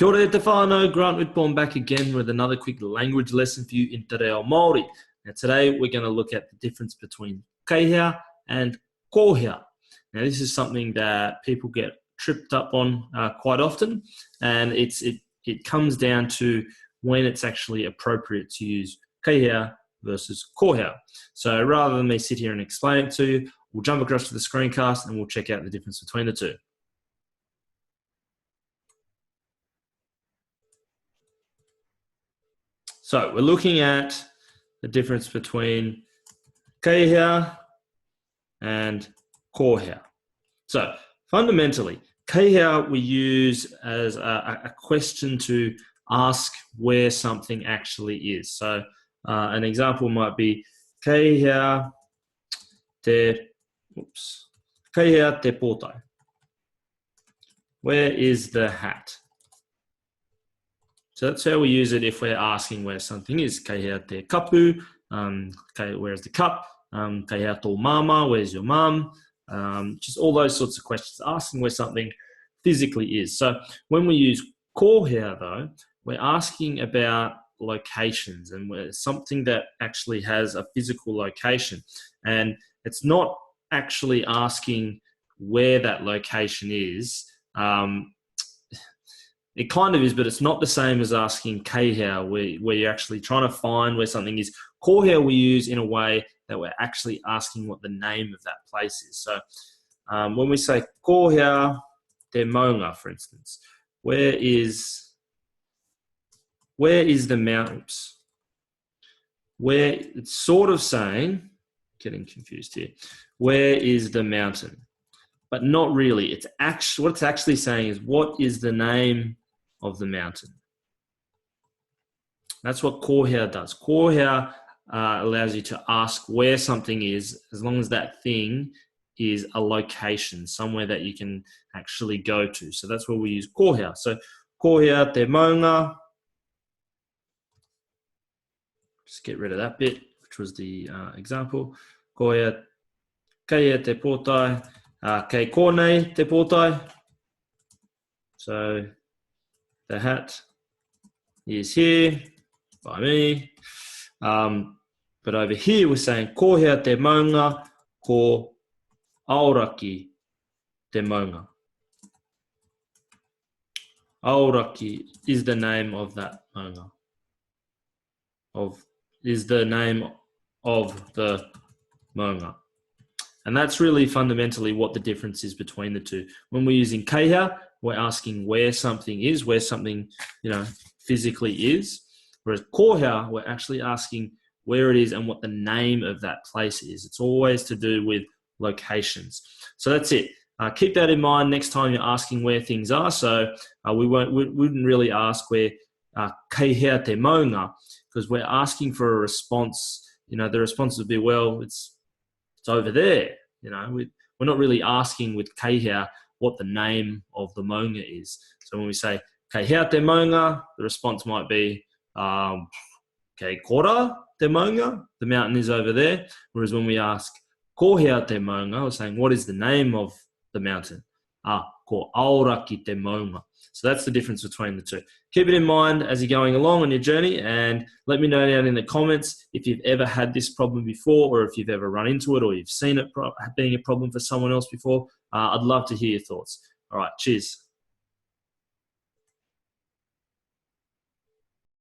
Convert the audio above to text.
Kia ora te whānau, Grant Whitbourne back again with another quick language lesson for you in Te Reo Māori. Now today we're going to look at the difference between Kei Hea and Ko Hea. Now this is something that people get tripped up on quite often, and it comes down to when it's actually appropriate to use Kei Hea versus Ko Hea. So rather than me sit here and explain it to you, we'll jump across to the screencast and we'll check out the difference between the two. So we're looking at the difference between Kei Hea and Ko Hea. So fundamentally, Kei Hea we use as a question to ask where something actually is. So an example might be Kei Hea te potai. Where is the hat? So that's how we use it if we're asking where something is. Kei hea te kapu, where's the cup? Kei hea tō mama, where's your mum? Just all those sorts of questions, asking where something physically is. So when we use Ko Hea though, we're asking about locations and something that actually has a physical location. And it's not actually asking where that location is. It kind of is, but it's not the same as asking Kei Hea, where you're actually trying to find where something is. Ko Hea we use in a way that we're actually asking what the name of that place is. So when we say Ko Hea te maunga, for instance, where is the mountains? Where it's sort of saying, getting confused here, where is the mountain? But not really. It's actually, what it's actually saying is, what is the name of the mountain? That's what Ko Hea does. Ko Hea allows you to ask where something is, as long as that thing is a location, somewhere that you can actually go to. So that's where we use Ko Hea. So Ko Hea te maunga. Just get rid of that bit, which was the example. Ko Hea, Kei Hea te potai. Kei konei te potai. So the hat is here by me. But over here we're saying Ko Hea te maunga ko aoraki te maunga. Aoraki is the name of that maunga. Is the name of the maunga. And that's really fundamentally what the difference is between the two. When we're using Kei Hea, we're asking where something is, where something, physically is. Whereas Ko Hea, we're actually asking where it is and what the name of that place is. It's always to do with locations. So that's it. Keep that in mind next time you're asking where things are. So we wouldn't really ask where Kei Hea te maunga, because we're asking for a response. The response would be, well, it's over there. We're not really asking with Kei Hea what the name of the maunga is. So when we say Kei Hea te maunga, the response might be Kei kora te maunga, the mountain is over there. Whereas when we ask Ko Hea te maunga, we're saying what is the name of the mountain? Ko aoraki te maunga. So that's the difference between the two. Keep it in mind as you're going along on your journey, and let me know down in the comments if you've ever had this problem before, or if you've ever run into it, or you've seen it being a problem for someone else before. I'd love to hear your thoughts. All right, cheers.